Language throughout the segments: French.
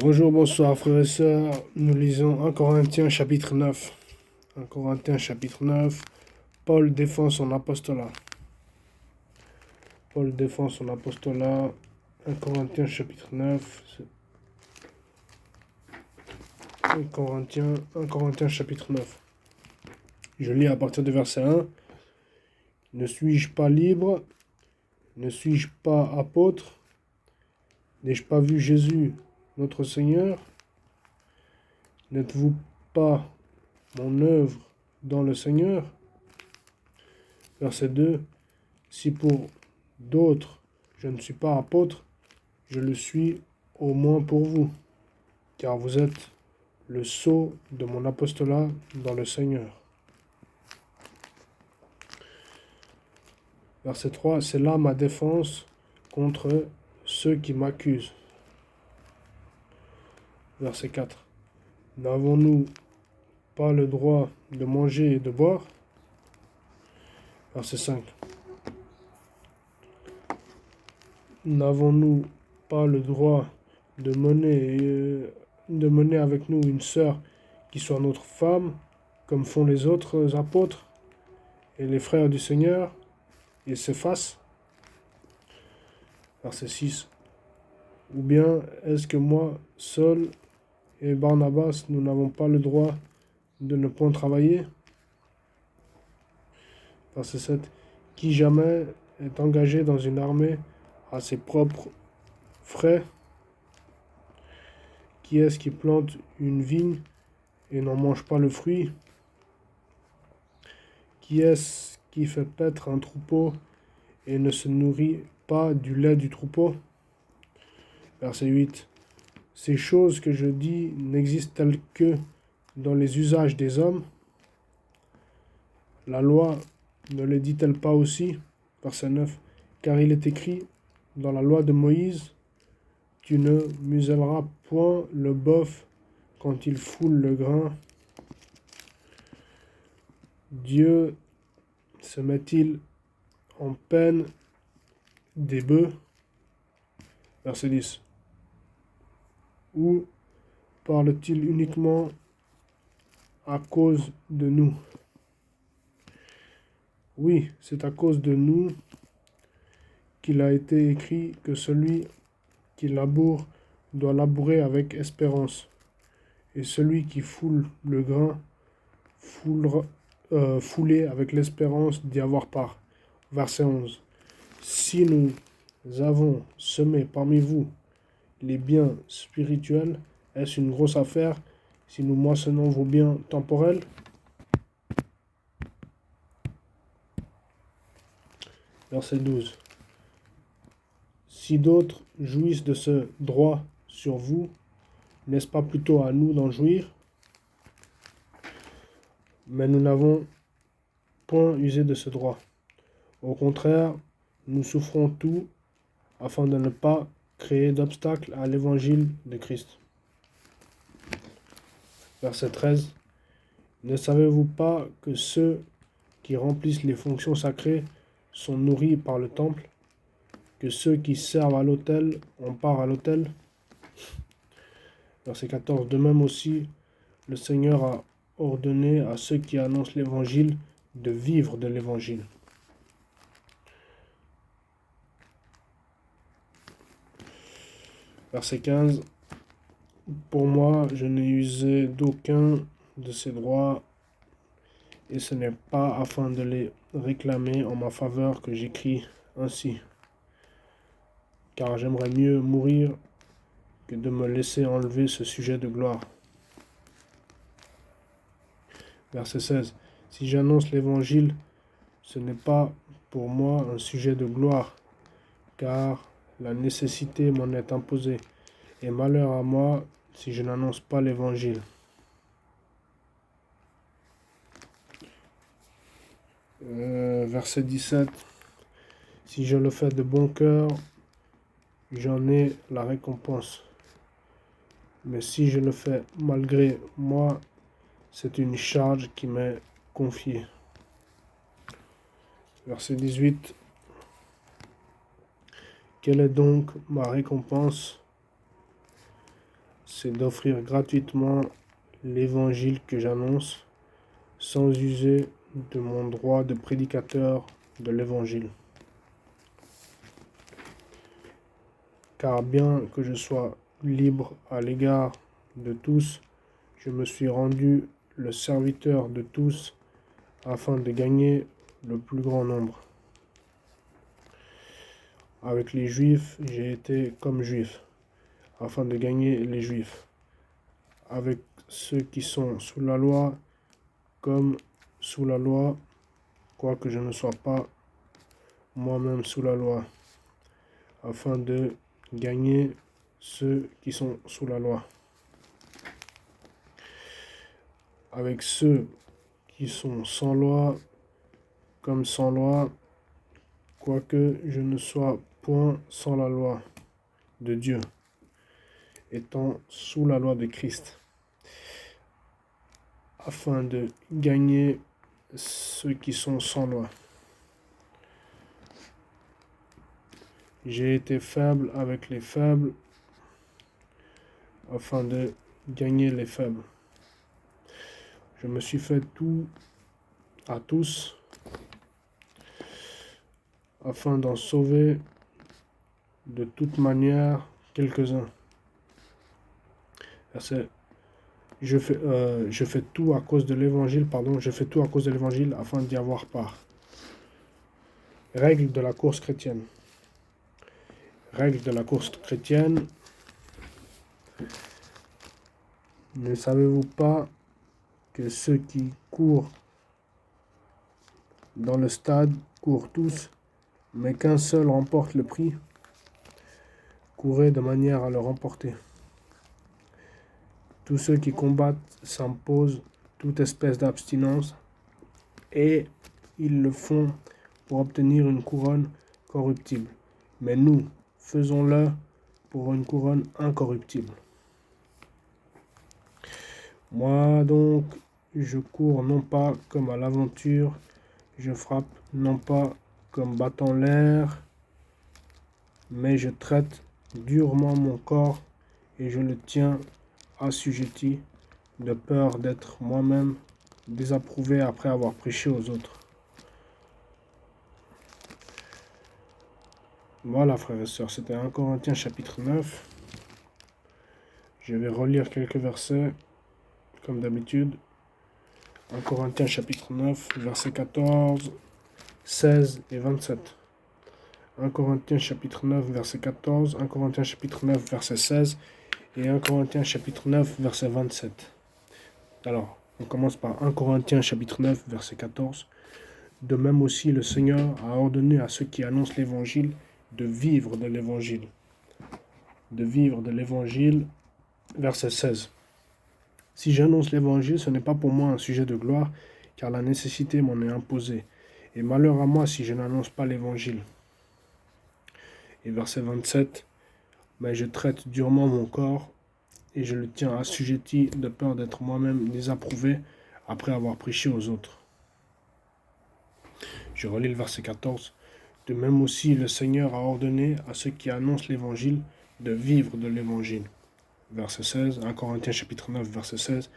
Bonjour, bonsoir frères et sœurs, nous lisons 1 Corinthiens chapitre 9. 1 Corinthiens chapitre 9, Paul défend son apostolat. Paul défend son apostolat, 1 Corinthiens chapitre 9. 1 Corinthiens chapitre 9. Je lis à partir du verset 1. Ne suis-je pas libre? Ne suis-je pas apôtre? N'ai-je pas vu Jésus, notre Seigneur? N'êtes-vous pas mon œuvre dans le Seigneur? Verset 2. Si pour d'autres je ne suis pas apôtre, je le suis au moins pour vous, car vous êtes le sceau de mon apostolat dans le Seigneur. Verset 3. C'est là ma défense contre ceux qui m'accusent. Verset 4. N'avons-nous pas le droit de manger et de boire? Verset 5. N'avons-nous pas le droit de mener avec nous une sœur qui soit notre femme, comme font les autres apôtres et les frères du Seigneur, et s'effacent? Verset 6. Ou bien est-ce que moi, Saul et Barnabas, nous n'avons pas le droit de ne point travailler? Verset 7. Qui jamais est engagé dans une armée à ses propres frais? Qui est-ce qui plante une vigne et n'en mange pas le fruit? Qui est-ce qui fait paître un troupeau et ne se nourrit pas du lait du troupeau? Verset 8. Ces choses que je dis n'existent-elles que dans les usages des hommes? La loi ne les dit-elle pas aussi? Verset 9. Car il est écrit dans la loi de Moïse, tu ne muselleras point le bœuf quand il foule le grain. Dieu se met-il en peine des bœufs? Verset 10. Ou parle-t-il uniquement à cause de nous? Oui, c'est à cause de nous qu'il a été écrit que celui qui laboure doit labourer avec espérance, et celui qui foule le grain fouler avec l'espérance d'y avoir part. Verset 11. Si nous avons semé parmi vous les biens spirituels, est-ce une grosse affaire si nous moissonnons vos biens temporels? Verset 12. Si d'autres jouissent de ce droit sur vous, n'est-ce pas plutôt à nous d'en jouir? Mais nous n'avons point usé de ce droit. Au contraire, nous souffrons tout afin de ne pas créer d'obstacle à l'évangile de Christ. Verset 13. Ne savez-vous pas que ceux qui remplissent les fonctions sacrées sont nourris par le temple, que ceux qui servent à l'autel ont part à l'autel? Verset 14. De même aussi, le Seigneur a ordonné à ceux qui annoncent l'évangile de vivre de l'évangile. Verset 15. Pour moi, je n'ai usé d'aucun de ces droits, et ce n'est pas afin de les réclamer en ma faveur que j'écris ainsi, car j'aimerais mieux mourir que de me laisser enlever ce sujet de gloire. Verset 16. Si j'annonce l'évangile, ce n'est pas pour moi un sujet de gloire, car la nécessité m'en est imposée, et malheur à moi si je n'annonce pas l'évangile. Verset 17. Si je le fais de bon cœur, j'en ai la récompense. Mais si je le fais malgré moi, c'est une charge qui m'est confiée. Verset 18. Quelle est donc ma récompense? c'est d'offrir gratuitement l'évangile que j'annonce sans user de mon droit de prédicateur de l'évangile. Car bien que je sois libre à l'égard de tous, je me suis rendu le serviteur de tous afin de gagner le plus grand nombre. Avec les Juifs, j'ai été comme Juif, afin de gagner les Juifs. Avec ceux qui sont sous la loi, comme sous la loi, quoique je ne sois pas moi-même sous la loi, afin de gagner ceux qui sont sous la loi. Avec ceux qui sont sans loi, comme sans loi, quoique je ne sois point sans la loi de Dieu, étant sous la loi de Christ, afin de gagner ceux qui sont sans loi. J'ai été faible avec les faibles, afin de gagner les faibles. Je me suis fait tout à tous, afin d'en sauver de toute manière quelques-uns. Je fais tout à cause de l'évangile, je fais tout à cause de l'évangile afin d'y avoir part. Règle de la course chrétienne. Règle de la course chrétienne. Ne savez-vous pas que ceux qui courent dans le stade courent tous, mais qu'un seul remporte le prix? Courez de manière à le remporter. Tous ceux qui combattent s'imposent toute espèce d'abstinence, et ils le font pour obtenir une couronne corruptible. Mais nous, faisons-le pour une couronne incorruptible. Moi donc, je cours non pas comme à l'aventure, je frappe non pas comme battant l'air, mais je traite durement mon corps et je le tiens assujetti, de peur d'être moi-même désapprouvé après avoir prêché aux autres. Voilà, frères et sœurs, c'était 1 Corinthiens chapitre 9. Je vais relire quelques versets, comme d'habitude. 1 Corinthiens chapitre 9, versets 14, 16 et 27. 1 Corinthiens chapitre 9, verset 14, 1 Corinthiens chapitre 9, verset 16 et 1 Corinthiens chapitre 9, verset 27. Alors, on commence par 1 Corinthiens chapitre 9, verset 14. De même aussi, le Seigneur a ordonné à ceux qui annoncent l'évangile de vivre de l'évangile. De vivre de l'évangile, verset 16. Si j'annonce l'évangile, ce n'est pas pour moi un sujet de gloire, car la nécessité m'en est imposée. Et malheur à moi si je n'annonce pas l'évangile. Et verset 27. Mais je traite durement mon corps, et je le tiens assujetti de peur d'être moi-même désapprouvé après avoir prêché aux autres. Je relis le verset 14. De même aussi, le Seigneur a ordonné à ceux qui annoncent l'évangile de vivre de l'évangile. Verset 16, 1 Corinthiens chapitre 9, verset 16.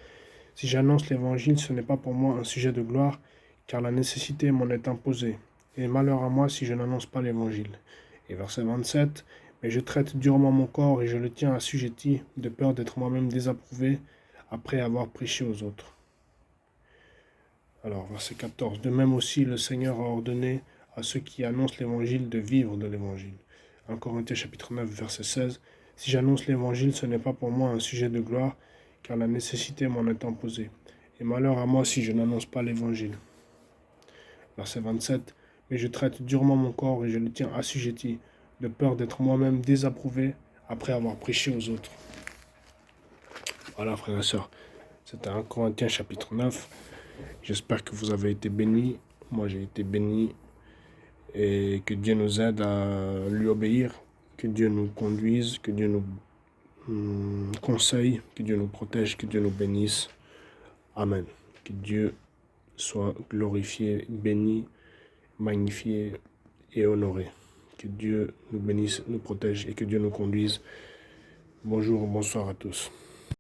Si j'annonce l'évangile, ce n'est pas pour moi un sujet de gloire, car la nécessité m'en est imposée. Et malheur à moi si je n'annonce pas l'évangile. Et verset 27. Mais je traite durement mon corps et je le tiens assujetti, de peur d'être moi-même désapprouvé après avoir prêché aux autres. Alors, verset 14. De même aussi, le Seigneur a ordonné à ceux qui annoncent l'évangile de vivre de l'évangile. 1 Corinthiens chapitre 9, verset 16. Si j'annonce l'évangile, ce n'est pas pour moi un sujet de gloire, car la nécessité m'en est imposée. Et malheur à moi si je n'annonce pas l'évangile. Verset 27. Mais je traite durement mon corps et je le tiens assujetti, de peur d'être moi-même désapprouvé après avoir prêché aux autres. Voilà, frères et sœurs. C'était 1 Corinthiens chapitre 9. J'espère que vous avez été bénis. Moi, j'ai été béni. Et que Dieu nous aide à lui obéir. Que Dieu nous conduise. Que Dieu nous conseille. Que Dieu nous protège. Que Dieu nous bénisse. Amen. Que Dieu soit glorifié, béni, magnifié et honoré. Que Dieu nous bénisse, nous protège et que Dieu nous conduise. Bonjour, bonsoir à tous.